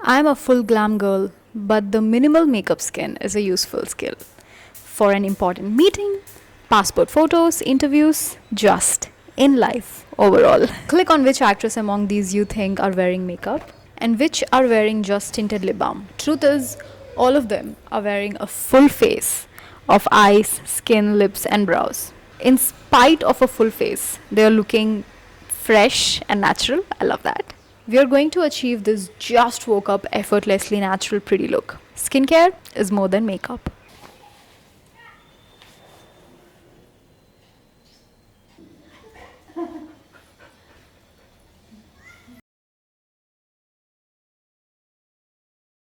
I'm a full glam girl, but the minimal makeup skin is a useful skill for an important meeting, passport photos, interviews, just in life overall. Click on which actress among these you think are wearing makeup and which are wearing just tinted lip balm. Truth is, all of them are wearing a full face of eyes, skin, lips, and brows. In spite of a full face, they are looking fresh and natural. I love that. We are going to achieve this just woke up, effortlessly natural, pretty look. Skincare is more than makeup.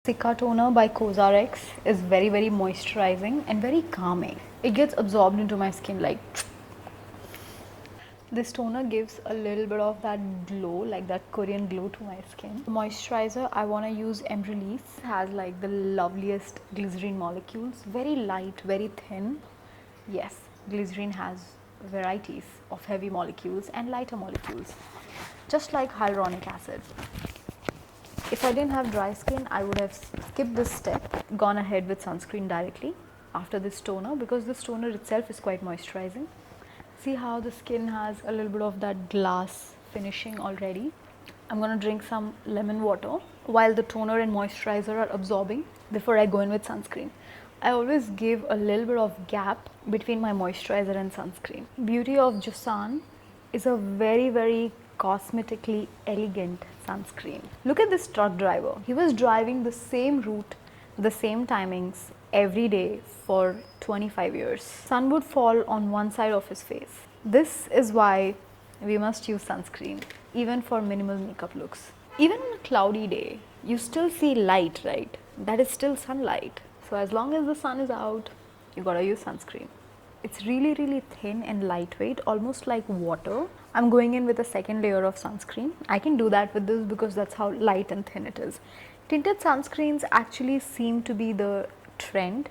CICA toner by COSRX is very moisturizing and very calming. It gets absorbed into my skin like this toner gives a little bit of that glow, like that Korean glow to my skin. Moisturizer, I want to use EMBRYOLISSE. It has like the loveliest glycerin molecules, very light, very thin. Yes, glycerin has varieties of heavy molecules and lighter molecules, just like hyaluronic acid. If I didn't have dry skin, I would have skipped this step, gone ahead with sunscreen directly after this toner, because this toner itself is quite moisturizing. See how the skin has a little bit of that glass finishing already. I'm going to drink some lemon water while the toner and moisturizer are absorbing before I go in with sunscreen. I always give a little bit of gap between my moisturizer and sunscreen. Beauty of JOSEON is a very cosmetically elegant sunscreen. Look at this truck driver. He was driving the same route, the same timings every day for 25 years. Sun would fall on one side of his face. This is why we must use sunscreen, even for minimal makeup looks. Even on a cloudy day, you still see light, right? That is still sunlight. So as long as the sun is out, you gotta use sunscreen. It's really thin and lightweight, almost like water. I'm going in with a second layer of sunscreen. I can do that with this because that's how light and thin it is. Tinted sunscreens actually seem to be the trend,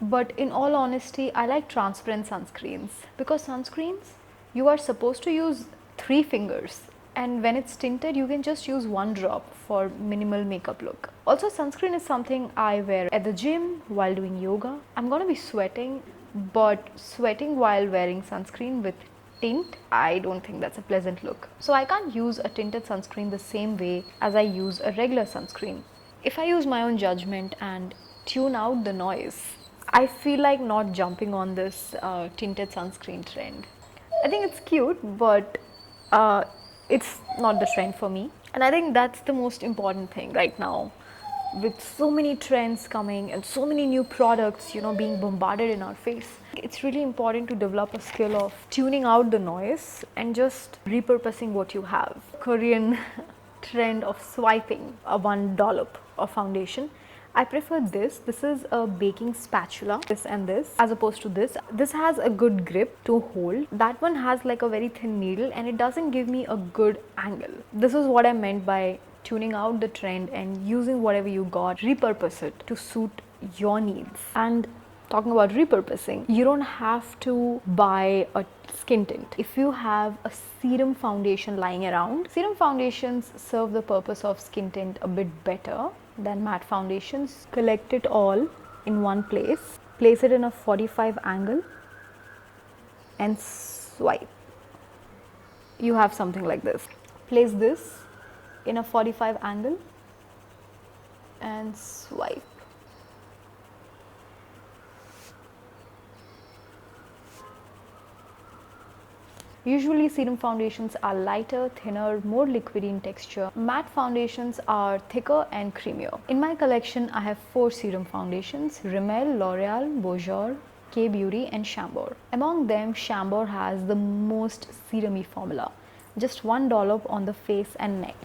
but in all honesty, I like transparent sunscreens because sunscreens, you are supposed to use 3 fingers, and when it's tinted, you can just use 1 drop for minimal makeup look. Also, sunscreen is something I wear at the gym while doing yoga. I'm gonna be sweating, but sweating while wearing sunscreen with tint, I don't think that's a pleasant look. So I can't use a tinted sunscreen the same way as I use a regular sunscreen. If I use my own judgment and tune out the noise, I feel like not jumping on this tinted sunscreen trend. I think it's cute, but it's not the trend for me. And I think that's the most important thing right now. With so many trends coming and so many new products, being bombarded in our face, it's really important to develop a skill of tuning out the noise and just repurposing what you have. Korean trend of swiping a 1 dollop of foundation. I prefer this. This is a baking spatula, this and this, as opposed to this. This has a good grip to hold. That one has like a very thin needle and it doesn't give me a good angle. This is what I meant by tuning out the trend and using whatever you got, repurpose it to suit your needs. And talking about repurposing, you don't have to buy a skin tint. If you have a serum foundation lying around, serum foundations serve the purpose of skin tint a bit better than matte foundations. Collect it all in one place, place it in a 45 angle and swipe. You have something like this. Place this in a 45 angle and swipe. Usually serum foundations are lighter, thinner, more liquidy in texture. Matte foundations are thicker and creamier. In my collection, I have 4 serum foundations: Rimmel, L'Oreal, Beaujour, K-Beauty and CHAMBOUR. Among them, CHAMBOUR has the most serumy formula. Just 1 dollop on the face and neck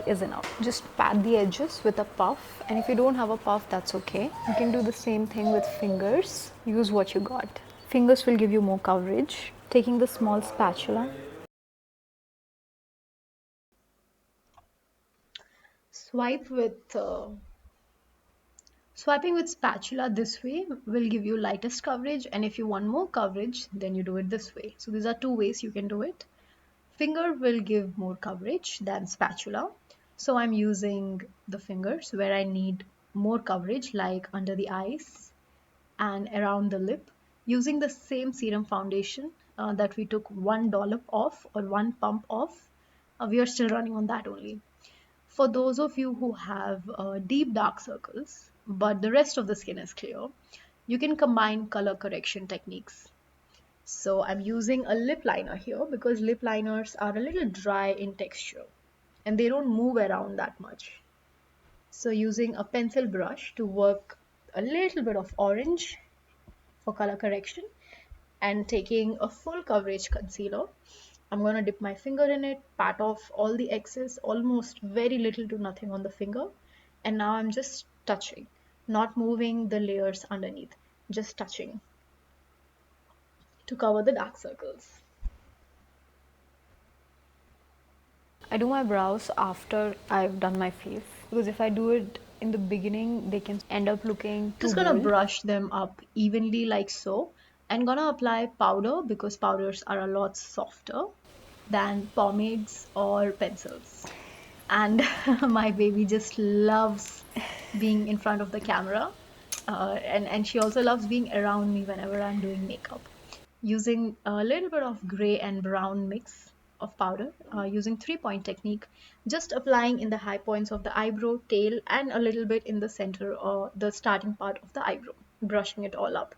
is enough. Just pat the edges with a puff, and if you don't have a puff, that's okay. You can do the same thing with fingers. Use what you got. Fingers will give you more coverage. Taking the small spatula, swipe with swiping with spatula this way will give you lightest coverage, and if you want more coverage, then you do it this way. So these are 2 ways you can do it. Finger will give more coverage than spatula. So I'm using the fingers where I need more coverage, like under the eyes and around the lip, using the same serum foundation that we took one dollop of or one pump of. We are still running on that only. For those of you who have deep dark circles, but the rest of the skin is clear, you can combine color correction techniques. So I'm using a lip liner here because lip liners are a little dry in texture and they don't move around that much. So using a pencil brush to work a little bit of orange for color correction and taking a full coverage concealer, I'm going to dip my finger in it, pat off all the excess, almost very little to nothing on the finger. And now I'm just touching, not moving the layers underneath, just touching to cover the dark circles. I do my brows after I've done my face because if I do it in the beginning, they can end up looking too bold. Just gonna brush them up evenly like so, and gonna apply powder because powders are a lot softer than pomades or pencils. And my baby just loves being in front of the camera, and she also loves being around me whenever I'm doing makeup. Using a little bit of gray and brown mix of powder, using 3-point technique, just applying in the high points of the eyebrow, tail, and a little bit in the center or the starting part of the eyebrow, brushing it all up.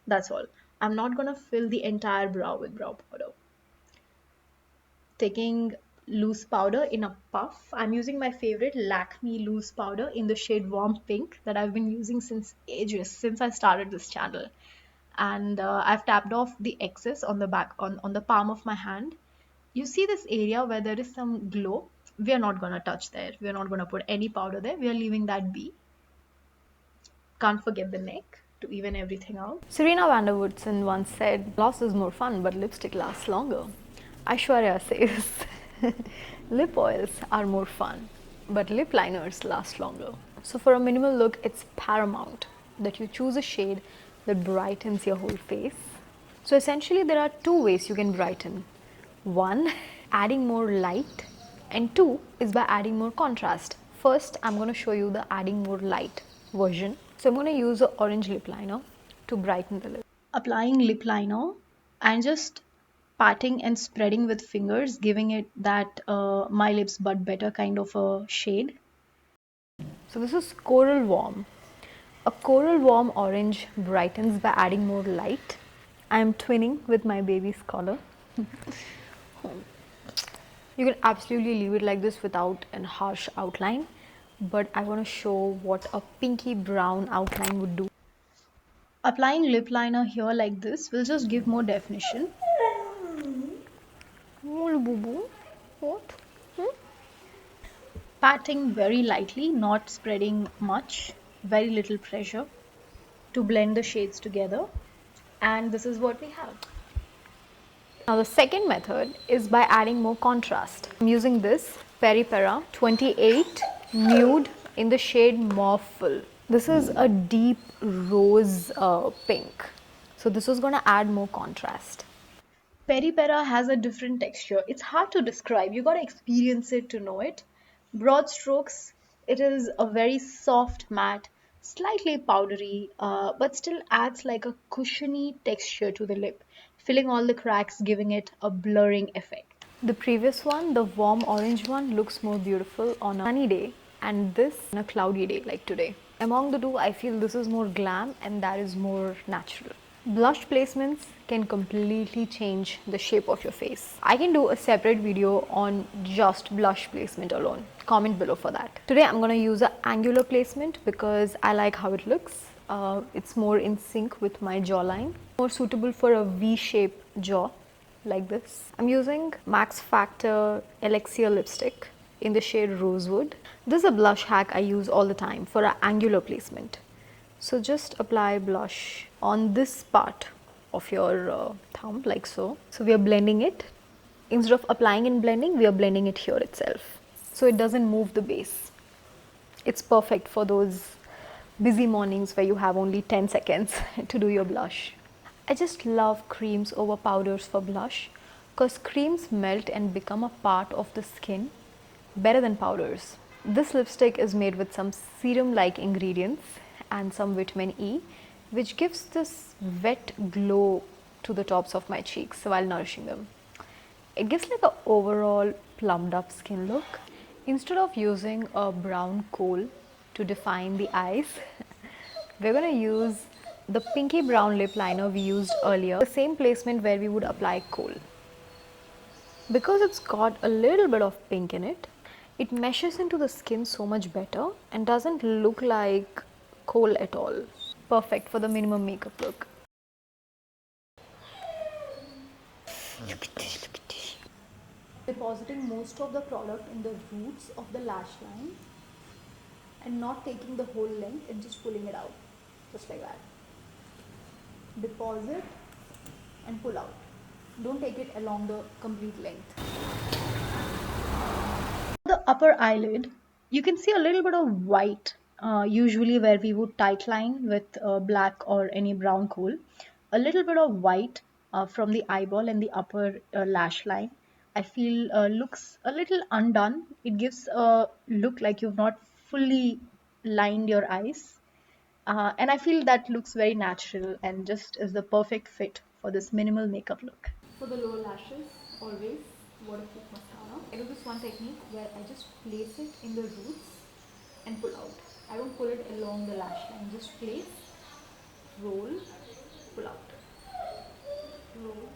That's all. I'm not gonna fill the entire brow with brow powder. Taking loose powder in a puff, I'm using my favorite Lakme loose powder in the shade Warm Pink that I've been using since ages, since I started this channel. And I've tapped off the excess on the back on the palm of my hand. You see this area where there is some glow? We are not gonna touch there. We are not gonna put any powder there. We are leaving that be. Can't forget the neck to even everything out. Serena van der Woodsen once said, "Gloss is more fun, but lipstick lasts longer." Aishwarya says, "Lip oils are more fun, but lip liners last longer." So for a minimal look, it's paramount that you choose a shade that brightens your whole face. So essentially there are two ways you can brighten. One, adding more light, and two is by adding more contrast. First, I'm going to show you the adding more light version. So I'm going to use an orange lip liner to brighten the lip. Applying lip liner and just patting and spreading with fingers, giving it that my lips but better kind of a shade. So this is Coral Warm. A coral warm orange brightens by adding more light. I am twinning with my baby's color. You can absolutely leave it like this without a harsh outline, but I want to show what a pinky brown outline would do. Applying lip liner here like this will just give more definition. What? Patting very lightly, not spreading much, very little pressure to blend the shades together, and this is what we have. Now the second method is by adding more contrast. I'm using this PERIPERA 28 nude in the shade Morphle. This is a deep rose pink, so this is going to add more contrast. PERIPERA has a different texture. It's hard to describe, you got to experience it to know it. Broad strokes, it is a very soft matte, slightly powdery, but still adds like a cushiony texture to the lip, filling all the cracks, giving it a blurring effect. The previous one, the warm orange one, looks more beautiful on a sunny day, and this on a cloudy day like today. Among the two, I feel this is more glam and that is more natural. Blush placements can completely change the shape of your face. I can do a separate video on just blush placement alone. Comment below for that. Today I'm going to use an angular placement because I like how it looks. It's more in sync with my jawline. More suitable for a V-shaped jaw like this. I'm using MAXFACTOR Elixir lipstick in the shade Rosewood. This is a blush hack I use all the time for an angular placement. So just apply blush on this part of your thumb like so. So we are blending it. Instead of applying and blending, we are blending it here itself. So it doesn't move the base. It's perfect for those busy mornings where you have only 10 seconds to do your blush. I just love creams over powders for blush because creams melt and become a part of the skin better than powders. This lipstick is made with some serum-like ingredients and some vitamin E, which gives this wet glow to the tops of my cheeks while nourishing them. It gives like a overall plumped up skin look. Instead of using a brown kohl to define the eyes, we're gonna use the pinky brown lip liner we used earlier, the same placement where we would apply kohl. Because it's got a little bit of pink in it, it meshes into the skin so much better and doesn't look like kohl at all. Perfect for the minimum makeup look. Look at this, look at this. Depositing most of the product in the roots of the lash line and not taking the whole length and just pulling it out, just like that. Deposit and pull out. Don't take it along the complete length. The upper eyelid, you can see a little bit of white, usually where we would tight line with black or any brown kohl. A little bit of white from the eyeball and the upper lash line. I feel looks a little undone. It gives a look like you've not fully lined your eyes. And I feel that looks very natural and just is the perfect fit for this minimal makeup look. For the lower lashes, always waterproof mascara. I do this one technique where I just place it in the roots and pull out. I don't pull it along the lash line, just place, roll, pull out. Roll.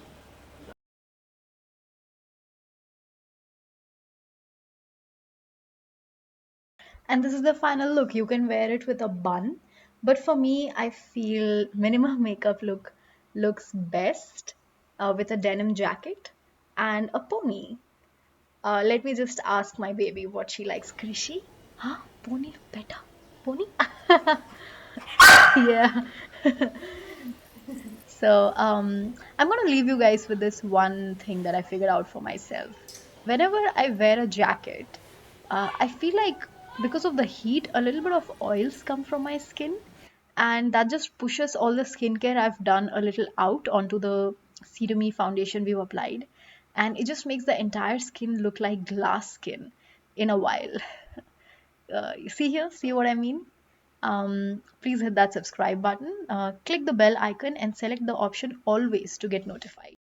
And this is the final look. You can wear it with a bun, but for me, I feel minimal makeup looks best with a denim jacket and a pony. Let me just ask my baby what she likes. Krishi? Huh? Pony look better. Pony? Yeah. So I'm gonna leave you guys with this one thing that I figured out for myself. Whenever I wear a jacket, I feel like because of the heat, a little bit of oils come from my skin, and that just pushes all the skincare I've done a little out onto the serumy foundation we've applied, and it just makes the entire skin look like glass skin in a while. You see here, see what I mean? Please hit that subscribe button, click the bell icon, and select the option always to get notified.